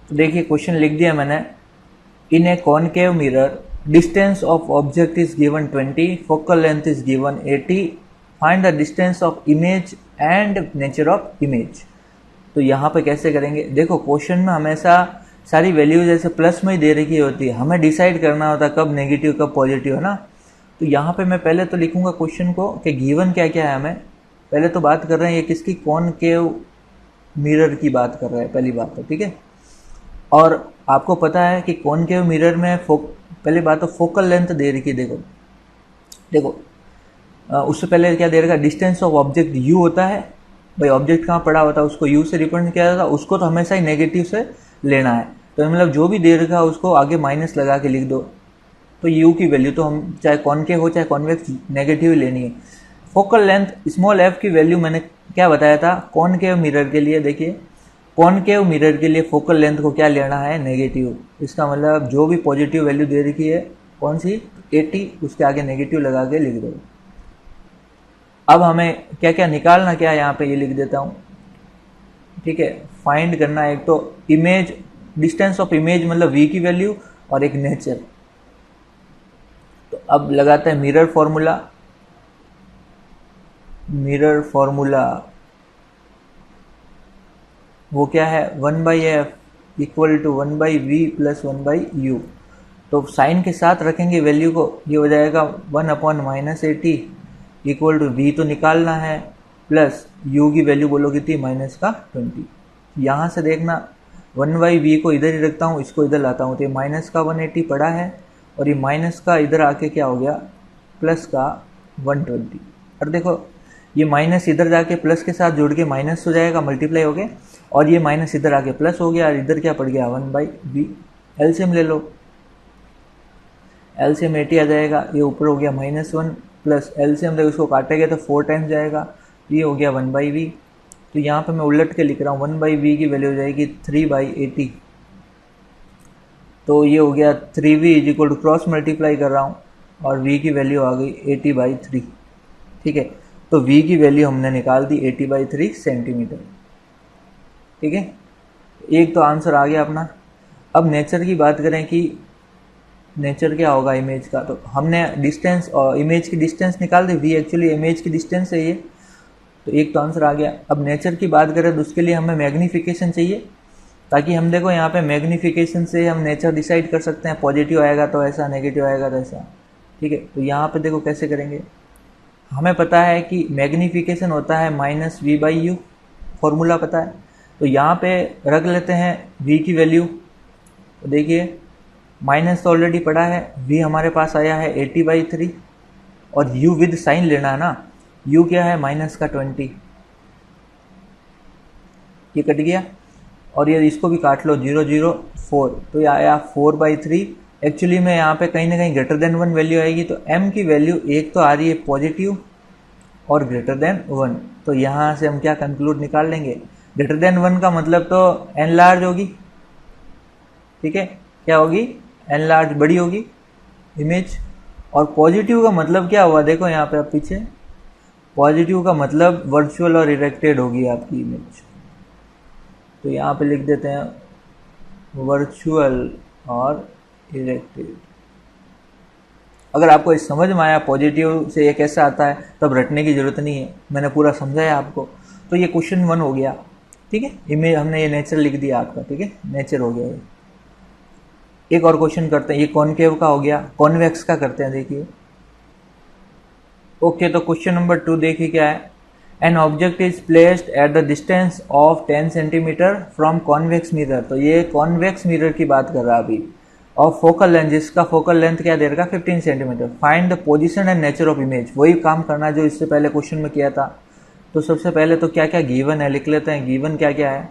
तो देखिए क्वेश्चन लिख दिया मैंने। In a concave mirror distance of object is given 20, focal length is given 80, find the distance of image and nature of image. तो यहाँ पे कैसे करेंगे, देखो क्वेश्चन में हमेशा सारी वैल्यूज ऐसे प्लस में ही दे रखी होती है, हमें डिसाइड करना होता है कब नेगेटिव कब पॉजिटिव, है ना। तो यहाँ पे मैं पहले तो लिखूंगा क्वेश्चन को कि गिवन क्या क्या है हमें। पहले तो बात कर रहे हैं ये किसकी, कॉनकेव मिरर की बात कर रहे हैं, पहली बात है, ठीक है। और आपको पता है कि कॉनकेव मिरर में पहली बात तो फोकल लेंथ दे रखी है। देखो देखो उससे पहले क्या दे रखा, डिस्टेंस ऑफ ऑब्जेक्ट यू होता है। भाई ऑब्जेक्ट कहाँ पड़ा होता है उसको यू से रिप्रेजेंट किया जाता है, उसको तो हमेशा ही नेगेटिव से लेना है। तो मतलब जो भी दे रखा है उसको आगे माइनस लगा के लिख दो। तो यू की वैल्यू तो हम चाहे कॉनकेव हो चाहे कॉन्वेक्स नेगेटिव ही लेनी है। फोकल लेंथ स्मॉल एफ की वैल्यू मैंने क्या बताया था कॉनकेव मिरर के लिए, देखिए कॉनकेव मिरर के लिए फोकल लेंथ को क्या लेना है, नेगेटिव। इसका मतलब जो भी पॉजिटिव वैल्यू दे रखी है कौन सी 80, उसके आगे नेगेटिव लगा के लिख दो। अब हमें क्या क्या निकालना क्या है यहाँ पे ये लिख देता हूँ, ठीक है। फाइंड करना है एक तो इमेज, डिस्टेंस ऑफ इमेज मतलब v की वैल्यू, और एक नेचर। तो अब लगाते हैं मिरर फॉर्मूला। मिरर फॉर्मूला वो क्या है, 1/f equal to 1/v plus 1/u। तो साइन के साथ रखेंगे वैल्यू को, ये हो जाएगा 1/-80 इक्वल टू v तो निकालना है प्लस u की वैल्यू बोलोगे थी -20। यहाँ से देखना 1/v को इधर ही रखता हूँ, इसको इधर लाता हूँ, तो ये माइनस का 180 पड़ा है और ये माइनस का इधर आके क्या हो गया प्लस का 120। और देखो ये माइनस इधर जाके प्लस के साथ जुड़ के माइनस हो जाएगा, मल्टीप्लाई हो गया, और ये माइनस इधर आके प्लस हो गया और इधर क्या पड़ गया 1/v। एलसीएम ले लो, एलसीएम 80 आ जाएगा, ये ऊपर हो गया -1 प्लस एलसीएम देखो इसको काटेंगे तो 4 टाइम्स जाएगा, ये हो गया 1/v। तो यहाँ पे मैं उलट के लिख रहा हूँ 1/v की वैल्यू हो जाएगी 3/80। तो ये हो गया 3v is equal to cross multiply कर रहा हूँ और v की वैल्यू आ गई 80/3, ठीक है। तो v की वैल्यू हमने निकाल दी 80/3 सेंटीमीटर, ठीक है। एक तो आंसर आ गया अपना। अब नेचर की बात करें कि नेचर क्या होगा इमेज का, तो हमने डिस्टेंस और इमेज की डिस्टेंस निकाल दी, v एक्चुअली इमेज की डिस्टेंस है ये, तो एक तो आंसर आ गया। अब नेचर की बात करें तो उसके लिए हमें मैग्नीफिकेशन चाहिए, ताकि हम देखो यहाँ पे मैग्नीफिकेशन से हम नेचर डिसाइड कर सकते हैं, पॉजिटिव आएगा तो ऐसा, नेगेटिव आएगा तो ऐसा, ठीक है। तो यहाँ पे देखो कैसे करेंगे, हमें पता है कि मैग्नीफिकेशन होता है -v/u, फॉर्मूला पता है। तो यहाँ पे रख लेते हैं v की वैल्यू, तो देखिए माइनस तो ऑलरेडी पड़ा है, v हमारे पास आया है 80/3 और u विद साइन लेना है ना, u क्या है -20, ये कट गया और ये इसको भी काट लो 004, तो ये आया 4/3। एक्चुअली में यहाँ पे कहीं ना कहीं ग्रेटर देन 1 वैल्यू आएगी, तो m की वैल्यू एक तो आ रही है पॉजिटिव और ग्रेटर देन 1, तो यहाँ से हम क्या कंक्लूड निकाल लेंगे, ग्रेटर देन 1 का मतलब तो n लार्ज होगी, ठीक है, क्या होगी n लार्ज, बड़ी होगी इमेज। और पॉजिटिव का मतलब क्या हुआ, देखो यहाँ पे आप पीछे, पॉजिटिव का मतलब वर्चुअल और इरेक्टेड होगी आपकी इमेज। तो यहाँ पे लिख देते हैं वर्चुअल और इरेक्टेड। अगर आपको इस समझ में आया पॉजिटिव से ये कैसा आता है, तब रटने की जरूरत नहीं है, मैंने पूरा समझाया आपको। तो ये क्वेश्चन 1 हो गया, ठीक है। इमेज हमने ये नेचर लिख दिया आपका, ठीक है, नेचर हो गया ये। एक और क्वेश्चन करते हैं, ये कॉनकेव का हो गया, कॉन्वेक्स का करते हैं, देखिए। ओके, तो क्वेश्चन नंबर 2 देखिए क्या है, an object is placed at the distance of 10 centimetre from convex mirror. तो ये कॉन्वेक्स मिरर की बात कर रहा है अभी, और फोकल लेंथ, जिसका फोकल लेंथ क्या दे रखा 15 centimetre. Find the position and nature of image, वही काम करना जो इससे पहले क्वेश्चन में किया था। तो सबसे पहले तो क्या क्या गिवन है लिख लेते हैं, गिवन क्या क्या है।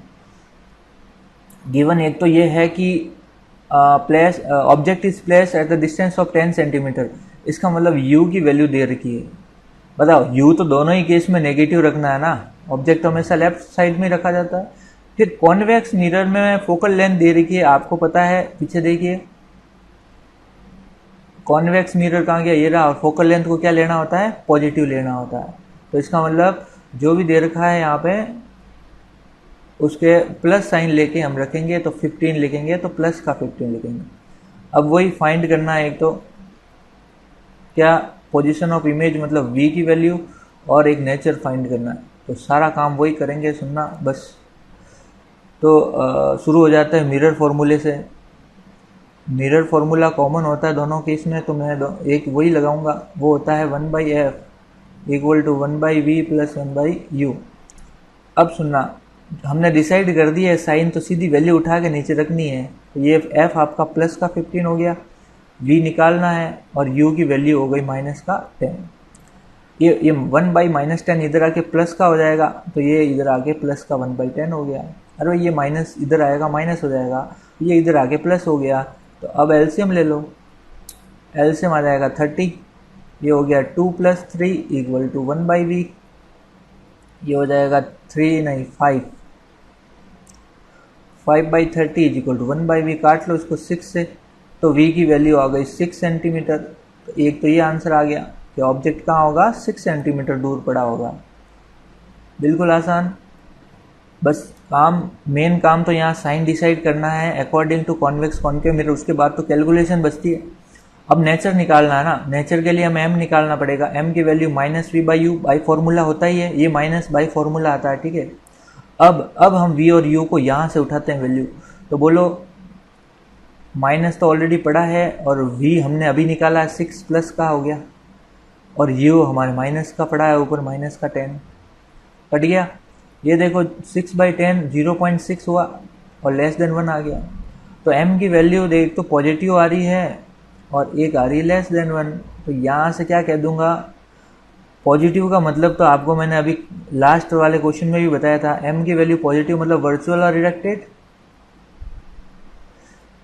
गिवन एक तो ये है कि place object is place at the distance of 10 centimetre, इसका मतलब u की वैल्यू दे रखी है। बताओ u तो दोनों ही केस में नेगेटिव रखना है ना, ऑब्जेक्ट हमेशा लेफ्ट साइड में रखा जाता है। फिर कॉन्वेक्स मिरर में फोकल लेंथ दे रखी है, आपको पता है, पीछे देखिए कॉन्वेक्स मिरर कहाँ गया, ये रहा, और फोकल लेंथ को क्या लेना होता है, पॉजिटिव लेना होता है। तो इसका मतलब जो भी दे रखा है यहाँ पे उसके प्लस साइन लेके हम रखेंगे, तो 15 लिखेंगे, तो प्लस का 15 लिखेंगे। अब वही फाइंड करना है, एक तो क्या पोजीशन ऑफ इमेज मतलब v की वैल्यू, और एक नेचर फाइंड करना है। तो सारा काम वही करेंगे, सुनना बस। तो शुरू हो जाता है मिरर फॉर्मूले से। मिरर फॉर्मूला कॉमन होता है दोनों केस में, तो मैं एक वही लगाऊंगा, वो होता है 1/f equal to 1/v plus 1/u। अब सुनना, हमने डिसाइड कर दिया है साइन, तो सीधी वैल्यू उठा के नीचे रखनी है। तो ये f आपका प्लस का 15 हो गया, v निकालना है, और u की वैल्यू हो गई माइनस का 10। ये 1/-10 इधर आके प्लस का हो जाएगा, तो ये इधर आके प्लस का 1/10 हो गया। अरे ये माइनस इधर आएगा, माइनस हो जाएगा, ये इधर आके प्लस हो गया। तो अब एलसीएम ले लो, एलसीएम आ जाएगा 30, ये हो गया 2 + 3 इक्वल टू 1/v, ये हो जाएगा 3 नहीं 5/30 इज इक्वल टू 1/v। काट लो इसको 6 से, तो v की वैल्यू आ गई 6 सेंटीमीटर। तो एक तो ये आंसर आ गया कि ऑब्जेक्ट कहाँ होगा, 6 सेंटीमीटर दूर पड़ा होगा। बिल्कुल आसान। बस काम, मेन काम तो यहाँ साइन डिसाइड करना है according to convex concave mirror, उसके बाद तो कैलकुलेशन बचती है। अब नेचर निकालना है ना, नेचर के लिए हमें m निकालना पड़ेगा। m की वैल्यू -v/u बाई फॉर्मूला होता ही है, ये माइनस बाई फॉर्मूला आता है, ठीक है। अब हम v और u को यहाँ से उठाते हैं वैल्यू, तो बोलो माइनस तो ऑलरेडी पड़ा है, और v हमने अभी निकाला है 6 प्लस का हो गया, और u हमारे माइनस का पड़ा है ऊपर, माइनस का 10 कट गया। ये देखो 6/10 0.6 हुआ, और लेस देन 1 आ गया। तो m की वैल्यू देख, तो पॉजिटिव आ रही है और एक आ रही है लेस देन 1। तो यहाँ से क्या कह दूंगा, पॉजिटिव का मतलब तो आपको मैंने अभी लास्ट वाले क्वेश्चन में भी बताया था, m की वैल्यू पॉजिटिव मतलब वर्चुअल और रिडक्टेड।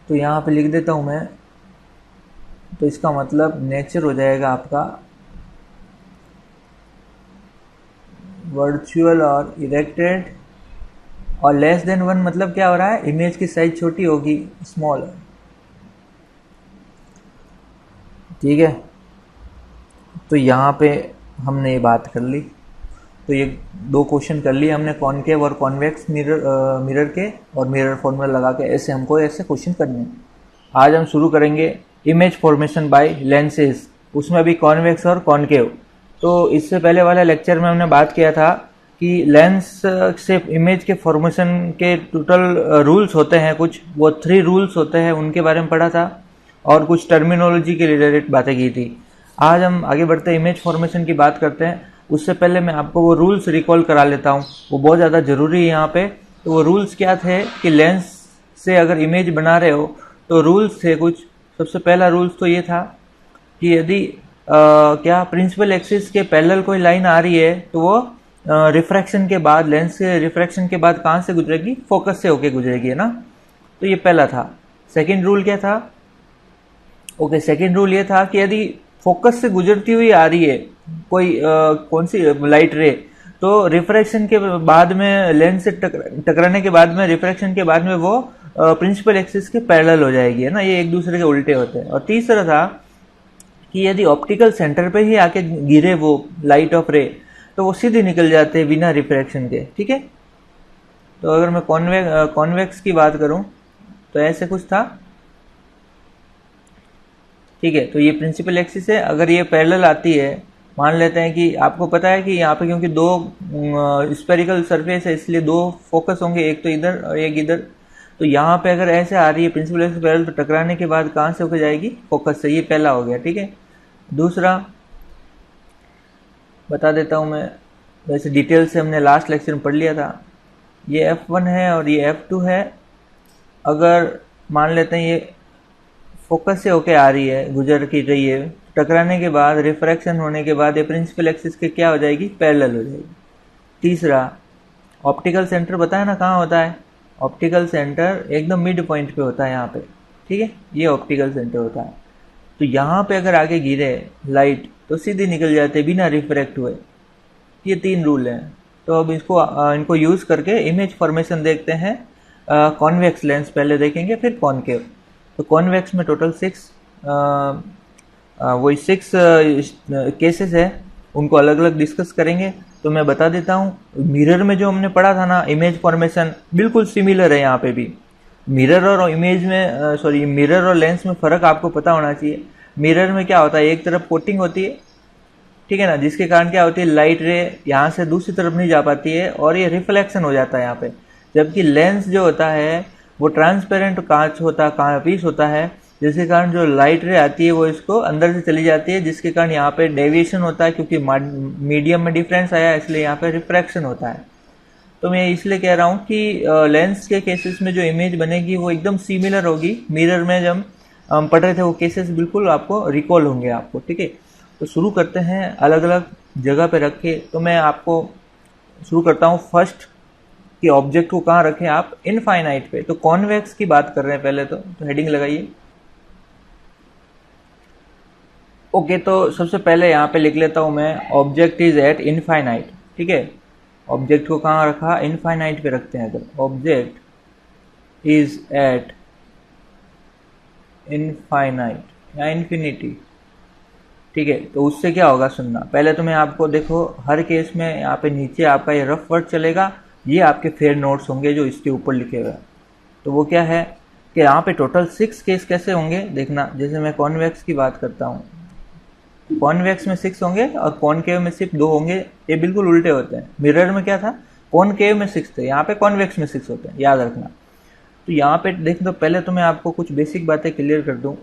तो यहाँ पे लिख देता हूँ मैं, तो इसका मतलब नेचर हो जाएगा आपका वर्चुअल और इरेक्टेड, और लेस देन 1 मतलब क्या हो रहा है, इमेज की साइज छोटी होगी, स्मॉल, ठीक है। तो यहाँ पे हमने ये बात कर ली। तो ये 2 क्वेश्चन कर लिए हमने, कॉनकेव और कॉन्वेक्स मिरर के, और मिरर फॉर्मूला लगा के ऐसे हमको ऐसे क्वेश्चन करने हैं। आज हम शुरू करेंगे इमेज फॉर्मेशन बाय लेंसेज, उसमें अभी कॉन्वेक्स और कॉनकेव। तो इससे पहले वाले लेक्चर में हमने बात किया था कि लेंस से इमेज के फॉर्मेशन के टोटल रूल्स होते हैं कुछ, वो 3 रूल्स होते हैं, उनके बारे में पढ़ा था, और कुछ टर्मिनोलॉजी के रिलेटेड बातें की थी। आज हम आगे बढ़ते इमेज फॉर्मेशन की बात करते हैं। उससे पहले मैं आपको वो रूल्स रिकॉल करा लेता हूँ, वो बहुत ज़्यादा ज़रूरी है यहाँ पे। तो वो रूल्स क्या थे कि लेंस से अगर इमेज बना रहे हो तो रूल्स थे कुछ। सबसे पहला रूल्स तो ये था कि यदि क्या प्रिंसिपल एक्सिस के पैरेलल कोई लाइन आ रही है, तो वो रिफ्रैक्शन के बाद, लेंस से रिफ्रैक्शन के बाद कहाँ से गुजरेगी, फोकस से होके गुजरेगी, है ना। तो ये पहला था। सेकेंड रूल क्या था, सेकेंड रूल ये था कि यदि फोकस से गुजरती हुई आ रही है कोई कौन सी लाइट रे, तो रिफ्रैक्शन के बाद में, लेंस से टकराने के बाद में, रिफ्रैक्शन के बाद में वो प्रिंसिपल एक्सिस के पैरेलल हो जाएगी, है ना। ये एक दूसरे के उल्टे होते हैं। और तीसरा था कि यदि ऑप्टिकल सेंटर पे ही आके गिरे वो लाइट ऑफ रे, तो वो सीधे निकल जाते हैं बिना रिफ्रैक्शन के, ठीक है। तो अगर मैं कॉन्वेक्स की बात करूं तो ऐसे कुछ था, ठीक है। तो ये प्रिंसिपल एक्सिस है, अगर ये पैरेलल आती है, मान लेते हैं कि आपको पता है कि यहाँ पे क्योंकि 2 स्फेरिकल सरफेस है, इसलिए 2 फोकस होंगे, एक तो इधर और एक इधर। तो यहाँ पे अगर ऐसे आ रही है प्रिंसिपल एक्सिस पैरेलल, तो टकराने के बाद कहाँ से होकर जाएगी, फोकस से। ये पहला हो गया, ठीक है। दूसरा बता देता हूँ मैं, वैसे डिटेल से हमने लास्ट लेक्चर में पढ़ लिया था। ये F1 है और ये F2 है। अगर मान लेते हैं ये फोकस से होके आ रही है, गुजर की रही है, टकराने के बाद, रिफ्रैक्शन होने के बाद ये प्रिंसिपल एक्सिस के क्या हो जाएगी, पैरेलल हो जाएगी। तीसरा, ऑप्टिकल सेंटर बताया ना कहाँ होता है, ऑप्टिकल सेंटर एकदम मिड पॉइंट पे होता है यहाँ पे, ठीक है। ये ऑप्टिकल सेंटर होता है। तो यहाँ पे अगर आगे गिरे लाइट, तो सीधे निकल जाते बिना रिफ्रैक्ट हुए। ये 3 रूल हैं। तो अब इनको यूज करके इमेज फॉर्मेशन देखते हैं। कॉन्वेक्स लेंस पहले देखेंगे, फिर कॉनकेव। तो कॉन्वेक्स में टोटल 6 वही 6 केसेस है, उनको अलग अलग डिस्कस करेंगे। तो मैं बता देता हूँ, मिरर में जो हमने पढ़ा था ना इमेज फॉर्मेशन, बिल्कुल सिमिलर है यहाँ पे भी। मिरर और इमेज में मिरर और लेंस में फ़र्क आपको पता होना चाहिए। मिरर में क्या होता है, एक तरफ कोटिंग होती है, ठीक है ना, जिसके कारण क्या होती है, लाइट रे यहाँ से दूसरी तरफ नहीं जा पाती है और ये रिफ्लेक्शन हो जाता है यहाँ पे। जबकि लेंस जो होता है वो ट्रांसपेरेंट कांच होता है, पीस होता है, जिसके कारण जो लाइट रे आती है वो इसको अंदर से चली जाती है, जिसके कारण यहाँ पे डेविएशन होता है, क्योंकि मीडियम में डिफरेंस आया इसलिए यहाँ पे रिफ्रैक्शन होता है। तो मैं इसलिए कह रहा हूँ कि लेंस के केसेस में जो इमेज बनेगी वो एकदम सिमिलर होगी। मिरर में जब हम पढ़ रहे थे वो केसेस बिल्कुल आपको रिकॉल होंगे आपको, ठीक है। तो शुरू करते हैं अलग अलग जगह पे रख के। तो मैं आपको शुरू करता हूँ फर्स्ट कि ऑब्जेक्ट को कहाँ रखें आप, इनफाइनाइट पे। तो कॉन्वेक्स की बात कर रहे हैं पहले तो हेडिंग लगाइए। ओके, तो सबसे पहले यहाँ पे लिख लेता हूँ मैं, ऑब्जेक्ट इज एट इनफाइनाइट, ठीक है। ऑब्जेक्ट को कहाँ रखा, इनफाइनाइट पे रखते हैं। अगर ऑब्जेक्ट इज एट इनफाइनाइट या इन्फिनिटी, ठीक है, तो उससे क्या होगा सुनना। पहले तो मैं आपको देखो, हर केस में यहाँ पे नीचे आपका ये रफ वर्ड चलेगा, ये आपके फेयर नोट्स होंगे जो इसके ऊपर लिखे हुए हैं। तो वो क्या है कि यहाँ पे टोटल 6 केस कैसे होंगे देखना। जैसे मैं कॉन्वेक्स की बात करता हूँ, कॉन्वेक्स में 6 होंगे और कॉनकेव में सिर्फ 2 होंगे। ये बिल्कुल उल्टे होते हैं। मिरर में क्या था, कॉनकेव में 6 थे, यहाँ पे कॉन्वेक्स में 6 होते हैं, याद रखना। तो यहाँ पे देख दो, पहले तो मैं आपको कुछ बेसिक बातें क्लियर कर दूँ।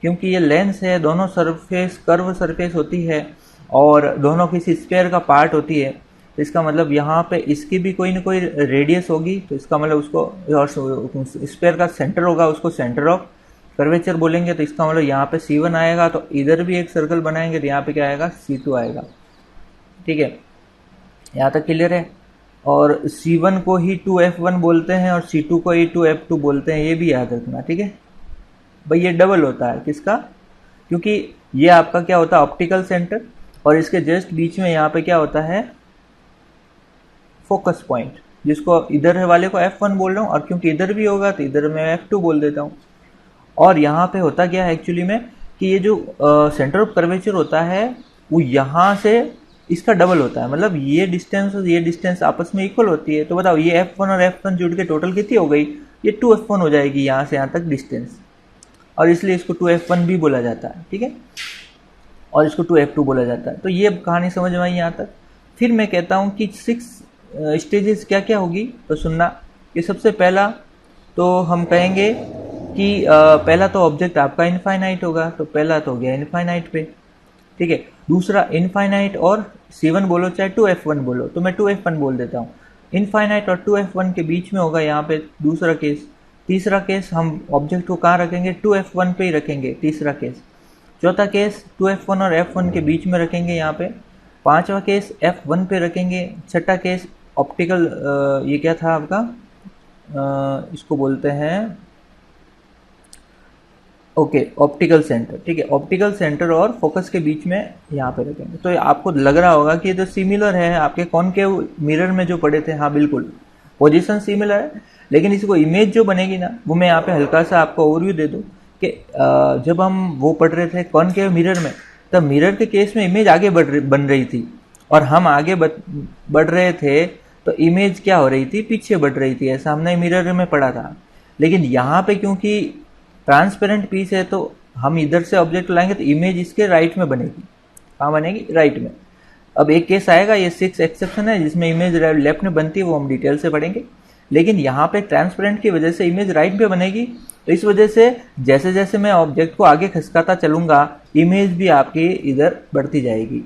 क्योंकि ये लेंस है, दोनों सरफेस कर्व सरफेस होती है और दोनों किसी स्फीयर का पार्ट होती है। तो इसका मतलब यहाँ पे इसकी भी कोई ना कोई रेडियस होगी, तो इसका मतलब उसको स्फीयर का सेंटर होगा, उसको सेंटर ऑफ कर्वेचर बोलेंगे। तो इसका मतलब यहाँ पे C1 आएगा, तो इधर भी एक सर्कल बनाएंगे तो यहाँ पे क्या आएगा, C2 आएगा, ठीक है। यहाँ तक क्लियर है। और C1 को ही 2F1 बोलते हैं और C2 को ही 2F2 बोलते हैं, ये भी याद रखना, ठीक है भाई। ये डबल होता है किसका, क्योंकि ये आपका क्या होता है, ऑप्टिकल सेंटर, और इसके जस्ट बीच में यहाँ पे क्या होता है, फोकस पॉइंट, जिसको इधर वाले को F1 बोल रहा हूँ, और क्योंकि इधर भी होगा तो इधर मैं F2 बोल देता हूँ। और यहाँ पे होता क्या है एक्चुअली में कि ये जो सेंटर ऑफ कर्वेचर होता है वो यहाँ से इसका डबल होता है। मतलब ये डिस्टेंस और ये डिस्टेंस आपस में इक्वल होती है। तो बताओ, ये F1 और F1 जुड़ के टोटल कितनी हो गई, ये 2F1 हो जाएगी यहाँ से यहाँ तक डिस्टेंस, और इसलिए इसको 2F1 भी बोला जाता है, ठीक है, और इसको 2F2 बोला जाता है। तो ये कहानी समझ में आई यहाँ तक। फिर मैं कहता हूँ कि 6 स्टेजेस क्या क्या होगी, तो सुनना। कि सबसे पहला तो हम कहेंगे कि पहला तो ऑब्जेक्ट आपका इनफाइनाइट होगा, तो पहला तो हो गया इनफाइनाइट पे, ठीक है। दूसरा इनफाइनाइट और C1 बोलो चाहे 2F1 बोलो, तो मैं 2F1 बोल देता हूँ। इनफाइनाइट और 2F1 के बीच में होगा यहाँ पे दूसरा केस। तीसरा केस हम ऑब्जेक्ट को कहाँ रखेंगे, 2F1 पे ही रखेंगे, तीसरा केस। चौथा केस 2F1 और F1 के बीच में रखेंगे यहाँ पे। पांचवा केस F1 पे रखेंगे। छठा केस ऑप्टिकल, ये क्या था आपका, इसको बोलते हैं ओके ऑप्टिकल सेंटर, ठीक है। ऑप्टिकल सेंटर और फोकस के बीच में यहाँ पे रखेंगे। तो आपको लग रहा होगा कि ये तो सिमिलर है आपके कॉनकेव मिरर में जो पढ़े थे। हाँ बिल्कुल, पोजीशन सिमिलर है, लेकिन इसको इमेज जो बनेगी ना, वो मैं यहाँ पे हल्का सा आपको ओवरव्यू दे दूँ कि जब हम वो पढ़ रहे थे कॉनकेव मिरर में, तब मिरर के केस में इमेज आगे बन रही थी, और हम आगे बढ़ रहे थे तो इमेज क्या हो रही थी, पीछे बढ़ रही थी। ऐसा हमने मिरर में पढ़ा था। लेकिन यहाँ पे क्योंकि ट्रांसपेरेंट पीस है, तो हम इधर से ऑब्जेक्ट लाएंगे तो इमेज इसके राइट में बनेगी। कहाँ बनेगी, राइट में। अब एक केस आएगा, ये 6 एक्सेप्शन है जिसमें इमेज लेफ्ट में बनती है, वो हम डिटेल से पढ़ेंगे। लेकिन यहाँ पे ट्रांसपेरेंट की वजह से इमेज राइट पे बनेगी। तो इस वजह से जैसे जैसे मैं ऑब्जेक्ट को आगे खिसकाता चलूंगा, इमेज भी आपकी इधर बढ़ती जाएगी,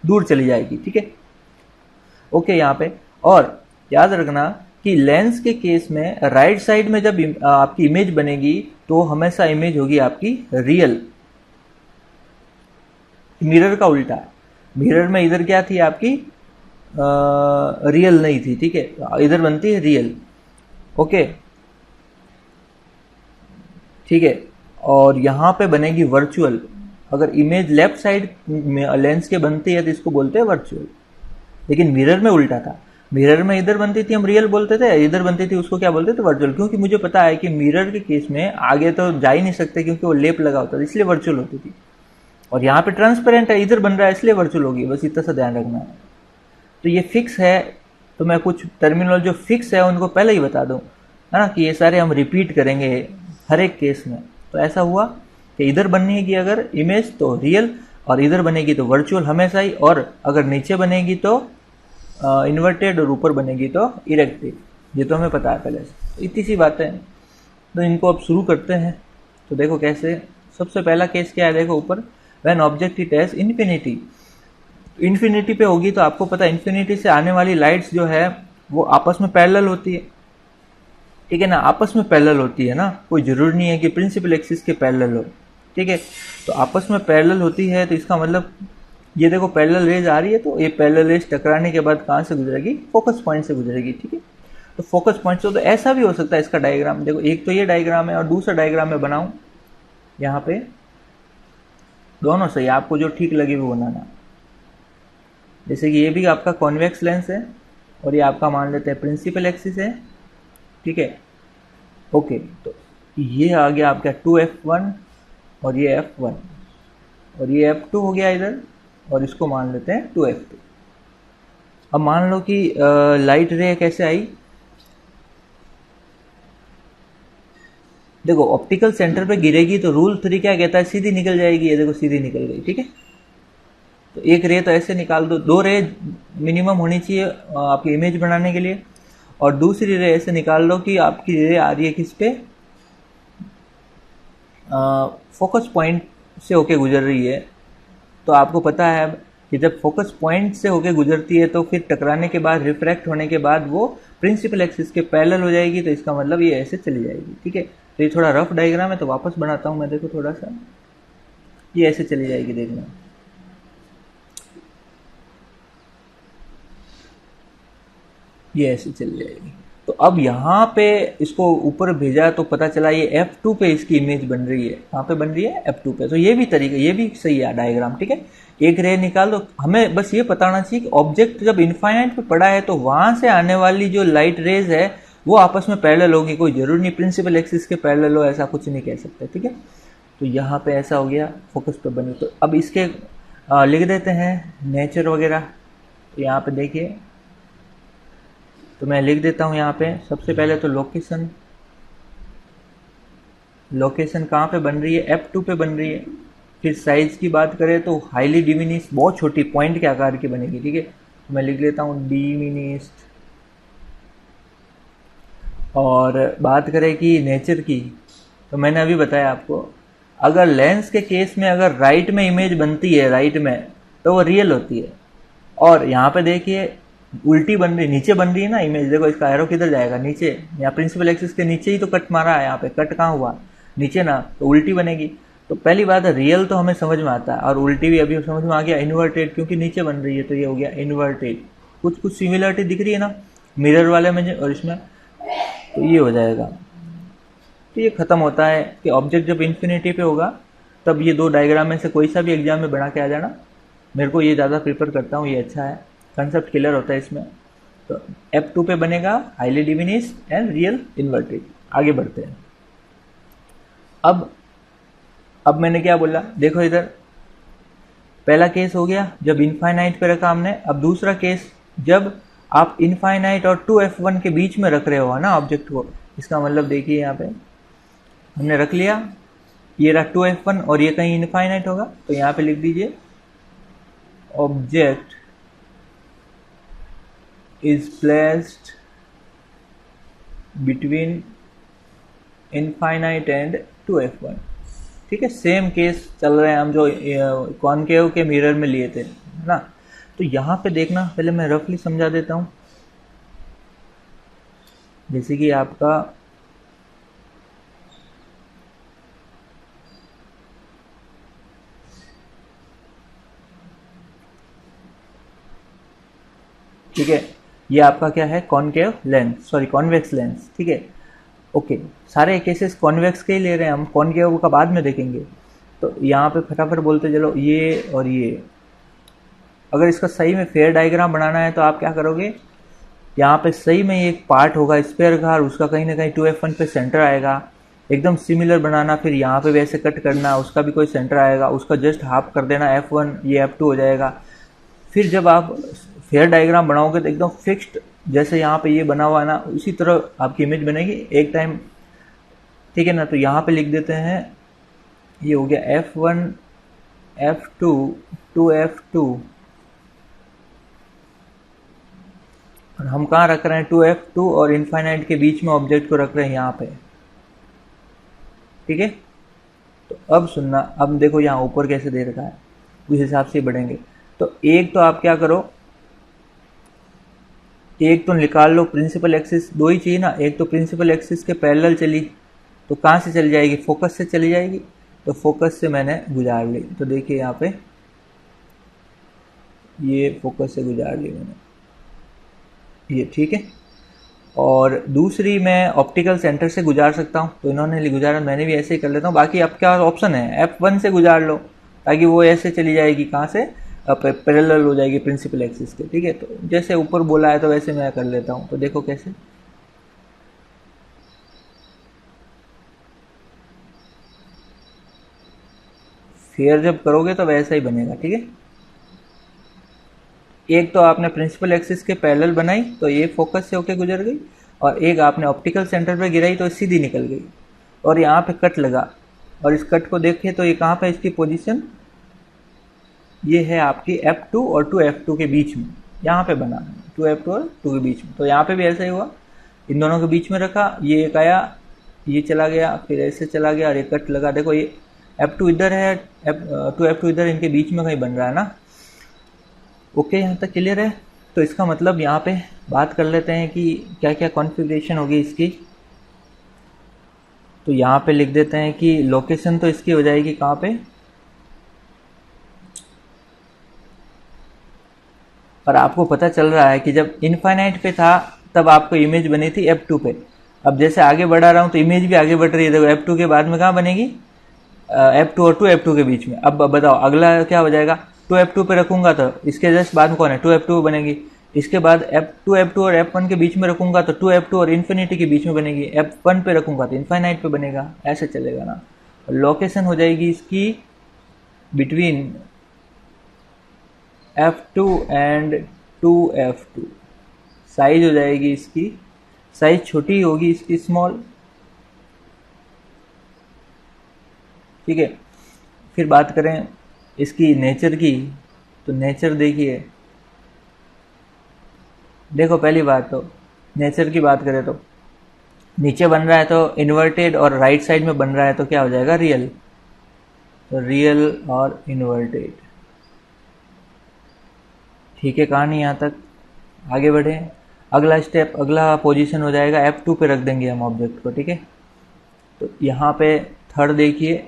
दूर चली जाएगी, ठीक है। ओके यहाँ पे। और याद रखना कि लेंस के केस में राइट साइड में जब आपकी इमेज बनेगी तो हमेशा इमेज होगी आपकी रियल। मिरर का उल्टा है, मिरर में इधर क्या थी आपकी, रियल नहीं थी, ठीक है, इधर बनती है रियल। ओके ठीक है। और यहाँ पे बनेगी वर्चुअल। अगर इमेज लेफ्ट साइड लेंस के बनती है तो इसको बोलते हैं वर्चुअल। लेकिन मिरर में उल्टा था, मिरर में इधर बनती थी हम रियल बोलते थे, इधर बनती थी उसको क्या बोलते थे, वर्चुअल। क्योंकि मुझे पता है कि मिरर के केस में आगे तो जा ही नहीं सकते क्योंकि वो लेप लगा होता था, इसलिए वर्चुअल होती थी। और यहाँ पे ट्रांसपेरेंट है, इधर बन रहा है इसलिए वर्चुअल होगी, बस इतना सा ध्यान रखना है। तो ये फिक्स है, तो मैं कुछ टर्मिनोलॉजी जो फिक्स है उनको पहले ही बता दूं, है ना, कि ये सारे हम रिपीट करेंगे हर एक केस में। तो ऐसा हुआ कि इधर बनेगी अगर इमेज तो रियल, और इधर बनेगी तो वर्चुअल हमेशा ही, और अगर नीचे बनेगी तो इन्वर्टेड, और ऊपर बनेगी तो इरेक्टिव। ये तो हमें पता है पहले से, तो इतनी सी बातें हैं। तो इनको अब शुरू करते हैं। तो देखो कैसे, सबसे पहला केस क्या है, देखो ऊपर, when object it has infinity. Infinity पे होगी तो आपको पता है इन्फिनिटी से आने वाली लाइट्स जो है वो आपस में पैरेलल होती है, ठीक है ना, आपस में पैरेलल होती है ना, कोई जरूरी नहीं है कि प्रिंसिपल एक्सिस के पैरेलल हो, ठीक है। तो आपस में पैरेलल होती है, तो इसका मतलब ये देखो पैरेलल रेज आ रही है, तो ये पैरेलल रेज टकराने के बाद कहाँ से गुजरेगी, फोकस पॉइंट से गुजरेगी, ठीक है। तो फोकस पॉइंट से, तो ऐसा भी हो सकता है इसका डायग्राम, देखो एक तो ये डायग्राम है और दूसरा डायग्राम मैं बनाऊं यहाँ पे, दोनों सही, आपको जो ठीक लगे वो बनाना। जैसे कि ये भी आपका कॉन्वेक्स लेंस है और ये आपका मान लेते हैं प्रिंसिपल एक्सिस है, ठीक है। ओके, तो ये आ गया आपका 2f1 और ये f1 और ये f2 हो गया इधर, और इसको मान लेते हैं 2f2। अब मान लो कि लाइट रे कैसे आई, देखो ऑप्टिकल सेंटर पे गिरेगी तो रूल 3 क्या कहता है, सीधी निकल जाएगी, ये देखो सीधी निकल गई, ठीक है। तो एक रे तो ऐसे निकाल दो, 2 रे मिनिमम होनी चाहिए आपकी इमेज बनाने के लिए, और दूसरी रे ऐसे निकाल लो कि आपकी रे आ रही है किस पे, फोकस पॉइंट से होके गुजर रही है। तो आपको पता है कि जब फोकस पॉइंट से होके गुजरती है तो फिर टकराने के बाद, रिफ्रैक्ट होने के बाद वो प्रिंसिपल एक्सिस के पैरेलल हो जाएगी, तो इसका मतलब ये ऐसे चली जाएगी, ठीक है। तो ये थोड़ा रफ डायग्राम है, तो वापस बनाता हूँ मैं, देखो थोड़ा सा, ये ऐसे चली जाएगी, देखना ये ऐसे चली जाएगी। तो अब यहाँ पे इसको ऊपर भेजा तो पता चला ये F2 पे इसकी इमेज बन रही है, कहाँ पे बन रही है, F2 पे। तो ये भी तरीका, ये भी सही है डायग्राम, ठीक है। एक रे निकाल दो, हमें बस ये बताना चाहिए कि ऑब्जेक्ट जब इनफाइनाइट पे पड़ा है तो वहां से आने वाली जो लाइट रेज है वो आपस में पैरेलल होगी, कोई जरूरी नहीं प्रिंसिपल एक्सिस के पैरेलल हो, ऐसा कुछ नहीं कह सकते, ठीक है। तो यहाँ पे ऐसा हो गया, फोकस पे बनी। तो अब इसके लिख देते हैं नेचर वगैरह। तो यहाँ पे देखिए, तो मैं लिख देता हूँ यहाँ पे, सबसे पहले तो लोकेशन, लोकेशन कहाँ पे बन रही है, F2 पे बन रही है। फिर साइज की बात करें तो हाईली डिमिनिश, बहुत छोटी पॉइंट के आकार की बनेगी, ठीक है। तो मैं लिख लेता हूँ डिमिनिश्ड। और बात करें कि नेचर की, तो मैंने अभी बताया आपको, अगर लेंस के केस में अगर राइट में इमेज बनती है, राइट में, तो वो रियल होती है। और यहाँ पे देखिए उल्टी बन रही, नीचे बन रही है ना इमेज, देखो इसका एरो किधर जाएगा, नीचे, यहाँ प्रिंसिपल एक्सिस के नीचे ही तो कट मारा है, यहाँ पे कट कहाँ हुआ, नीचे ना, तो उल्टी बनेगी। तो पहली बात है रियल तो हमें समझ में आता है, और उल्टी भी अभी समझ में आ गया, इन्वर्टेड क्योंकि नीचे बन रही है, तो ये हो गया इन्वर्टेड। कुछ कुछ सिमिलरिटी दिख रही है ना मिरर वाले में और इसमें, तो ये हो जाएगा। तो ये खत्म होता है कि ऑब्जेक्ट जब इन्फिनिटी पे होगा तब ये दो डायग्राम में से कोई सा भी एग्जाम में बना के आ जाना, मेरे को ये ज़्यादा प्रिफर करता हूँ, ये अच्छा है, कंसेप्ट क्लियर होता है इसमें। तो F2 पे बनेगा highly diminish and real inverted. आगे बढ़ते हैं। अब मैंने क्या बोला, देखो इधर पहला केस हो गया जब इनफाइनाइट पे रखा हमने। अब दूसरा केस जब आप इनफाइनाइट और 2f1 के बीच में रख रहे हो ना ऑब्जेक्ट को, इसका मतलब देखिए यहाँ पे हमने रख लिया, ये रहा 2f1 और ये कहीं इनफाइनाइट होगा, तो यहाँ पे लिख दीजिए object is placed between infinite and 2f1, ठीक है। सेम केस चल रहे हैं हम जो कॉनकेव के मिरर में लिए थे ना। तो यहाँ पे देखना, पहले मैं रफली समझा देता हूँ। जैसे कि आपका ठीक है, ये आपका क्या है, concave lens, sorry convex lens, ठीक है। ओके, सारे केसेस कॉन्वेक्स के ही ले रहे हैं हम, कॉनकेव का बाद में देखेंगे। तो यहाँ पे फटाफट बोलते चलो, ये और ये, अगर इसका सही में फेयर डायग्राम बनाना है तो आप क्या करोगे, यहाँ पे सही में एक पार्ट होगा स्पेयर का, उसका कहीं ना कहीं 2f1 पे सेंटर आएगा, एकदम सिमिलर बनाना, फिर यहाँ पे वैसे कट करना, उसका भी कोई सेंटर आएगा, उसका जस्ट हाफ कर देना f1, ये f2 हो जाएगा। फिर जब आप फेयर डायग्राम बनाओगे तो एकदम फिक्स्ड, जैसे यहाँ पे ये बना हुआ है ना, उसी तरह आपकी इमेज बनेगी एक टाइम, ठीक है ना। तो यहाँ पे लिख देते हैं, ये हो गया F1 F2 2F2, और हम कहाँ रख रहे हैं 2F2 और इनफाइनाइट के बीच में ऑब्जेक्ट को रख रहे हैं यहाँ पे, ठीक है। तो अब सुनना, अब देखो यहाँ ऊपर कैसे दे रखा है, उस हिसाब से बढ़ेंगे। तो एक तो आप क्या करो, एक तो निकाल लो प्रिंसिपल एक्सिस, दो ही चाहिए ना, एक तो प्रिंसिपल एक्सिस के पैरेलल चली, तो कहाँ से चली जाएगी, फोकस से चली जाएगी। तो फोकस से मैंने गुजार ली, तो देखिए यहाँ पे ये फोकस से गुजार ली मैंने, ये ठीक है। और दूसरी मैं ऑप्टिकल सेंटर से गुजार सकता हूँ, तो इन्होंने गुजारा, मैंने भी ऐसे ही कर लेता हूँ। बाकी अब क्या ऑप्शन है, F1 से गुजार लो, ताकि वो ऐसे चली जाएगी, कहाँ से, पैरेलल हो जाएगी प्रिंसिपल एक्सिस के, ठीक है। तो जैसे ऊपर बोला है तो वैसे मैं कर लेता हूँ, तो देखो कैसे, फेयर जब करोगे तो वैसा ही बनेगा, ठीक है। एक तो आपने प्रिंसिपल एक्सिस के पैरेलल बनाई तो ये फोकस से होके गुजर गई, और एक आपने ऑप्टिकल सेंटर पे गिराई तो सीधी निकल गई, और यहाँ पे कट लगा, और इस कट को देखें तो ये कहाँ पे इसकी पोजीशन, ये है आपकी F2 और 2F2 के बीच में, यहाँ पे बना 2F2 और 2 के बीच में। तो यहाँ पे भी ऐसा ही हुआ, इन दोनों के बीच में रखा, ये एक आया, ये चला गया, फिर ऐसे चला गया, और ये कट लगा। देखो ये F2 इधर है, 2F2 इधर, इनके बीच में कहीं बन रहा है ना। ओके, यहाँ तक क्लियर है। तो इसका मतलब यहाँ पे बात कर लेते हैं कि क्या क्या कॉन्फ़िगरेशन होगी इसकी। तो यहाँ पे लिख देते हैं कि लोकेशन तो इसकी हो जाएगी कहाँ पे, और आपको पता चल रहा है कि जब इनफाइनाइट पे था तब आपको इमेज बनी थी F2 पे। अब जैसे आगे बढ़ा रहा हूँ तो इमेज भी आगे बढ़ रही है, देखो F2 के बाद में कहाँ बनेगी, F2 और 2F2 के बीच में। अब बताओ अगला क्या हो जाएगा, 2F2 पे रखूंगा तो इसके जस्ट बाद में कौन है, 2F2 बनेगी। इसके बाद F2 और F1 के बीच में रखूंगा तो 2F2 और इन्फिनिटी के बीच में बनेगी। F1 पे रखूंगा तो इनफाइनाइट पे बनेगा, ऐसे चलेगा ना। लोकेशन हो जाएगी इसकी between F2 and 2F2। Size हो जाएगी इसकी, साइज छोटी होगी इसकी, स्मॉल, ठीक है। फिर बात करें इसकी नेचर की, तो नेचर देखिए, देखो पहली बात तो नेचर की बात करें तो नीचे बन रहा है तो इन्वर्टेड, और राइट साइड में बन रहा है तो क्या हो जाएगा, रियल। तो रियल और इन्वर्टेड, ठीक है। कहानी यहाँ तक, आगे बढ़े। अगला स्टेप, अगला पोजीशन हो जाएगा F2 पे रख देंगे हम ऑब्जेक्ट को, ठीक है। तो यहाँ पे थर्ड देखिए,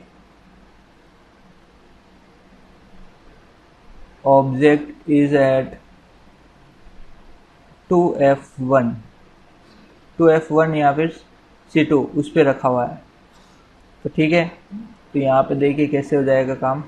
object is eight 2F1, 2F1 या फिर C2 उस पर रखा हुआ है, तो ठीक है। तो यहाँ पे देखिए कैसे हो जाएगा काम।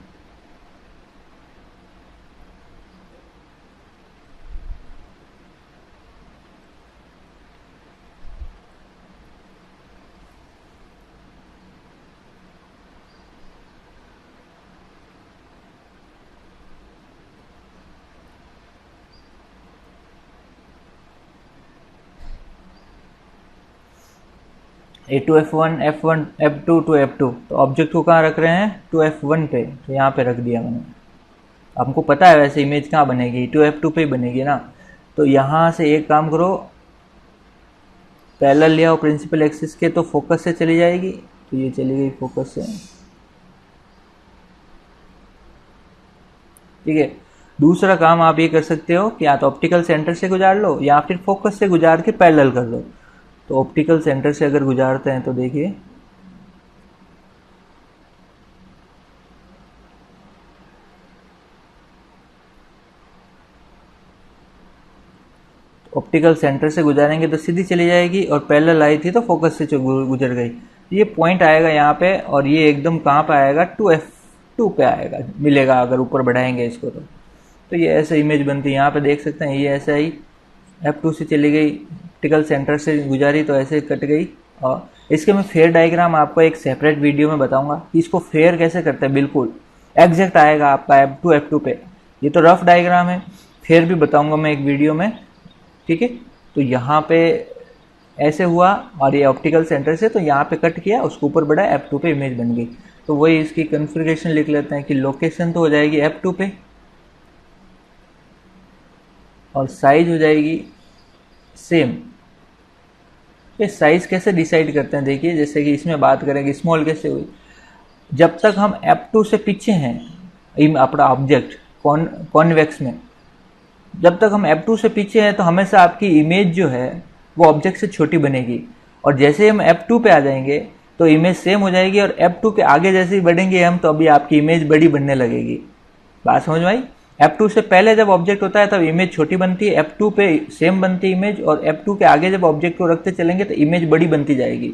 A2F1 F1 F2 2F2, तो ऑब्जेक्ट को कहाँ रख रहे हैं, 2F1 पे, तो यहाँ पे रख दिया मैंने। आपको पता है वैसे इमेज कहाँ बनेगी, 2F2 पे ही बनेगी ना। तो यहाँ से एक काम करो, पैरेलल ले आओ प्रिंसिपल एक्सिस के, तो फोकस से चली जाएगी, तो ये चली गई फोकस से, ठीक है। दूसरा काम आप ये कर सकते हो कि या तो ऑप्टिकल सेंटर से गुजार लो या फिर फोकस से गुजार के पैरेलल कर दो। तो ऑप्टिकल सेंटर से अगर गुजारते हैं तो देखिए, ऑप्टिकल सेंटर से गुजारेंगे तो सीधी चली जाएगी, और पैरेलल आई थी तो फोकस से गुजर गई। ये पॉइंट आएगा यहाँ पे, और ये एकदम कहाँ पे आएगा, 2F2 पे आएगा, मिलेगा अगर ऊपर बढ़ाएंगे इसको तो ये ऐसे इमेज बनती है। यहाँ पे देख सकते हैं, ये ऐसा ही F2 से चली गई, ऑप्टिकल सेंटर से गुजारी तो ऐसे कट गई। और इसके मैं फेयर डायग्राम आपको एक सेपरेट वीडियो में बताऊंगा कि इसको फेयर कैसे करते हैं, बिल्कुल एग्जैक्ट आएगा आपका F2 F2 पे। ये तो रफ डायग्राम है, फिर भी बताऊंगा मैं एक वीडियो में, ठीक है। तो यहाँ पे ऐसे हुआ और ये ऑप्टिकल सेंटर से तो यहाँ पे कट किया, उसके ऊपर बढ़ा, F2 पे इमेज बन गई। तो वही इसकी कन्फिग्रेशन लिख लेते हैं कि लोकेशन तो हो जाएगी F2 पे और साइज हो जाएगी सेम। ये साइज कैसे डिसाइड करते हैं, देखिए जैसे कि इसमें बात करेंगे स्मॉल कैसे हुई। जब तक हम F2 से पीछे हैं अपना ऑब्जेक्ट कॉन्वेक्स में, जब तक हम F2 से पीछे हैं तो हमेशा आपकी इमेज जो है वो ऑब्जेक्ट से छोटी बनेगी, और जैसे ही हम F2 पे आ जाएंगे तो इमेज सेम हो जाएगी, और F2 के आगे जैसे ही बढ़ेंगे हम तो अभी आपकी इमेज बड़ी बनने लगेगी। बात समझ में आई? F2 से पहले जब ऑब्जेक्ट होता है तब इमेज छोटी बनती है, F2 पे सेम बनती है इमेज, और F2 के आगे जब ऑब्जेक्ट को रखते चलेंगे तो इमेज बड़ी बनती जाएगी।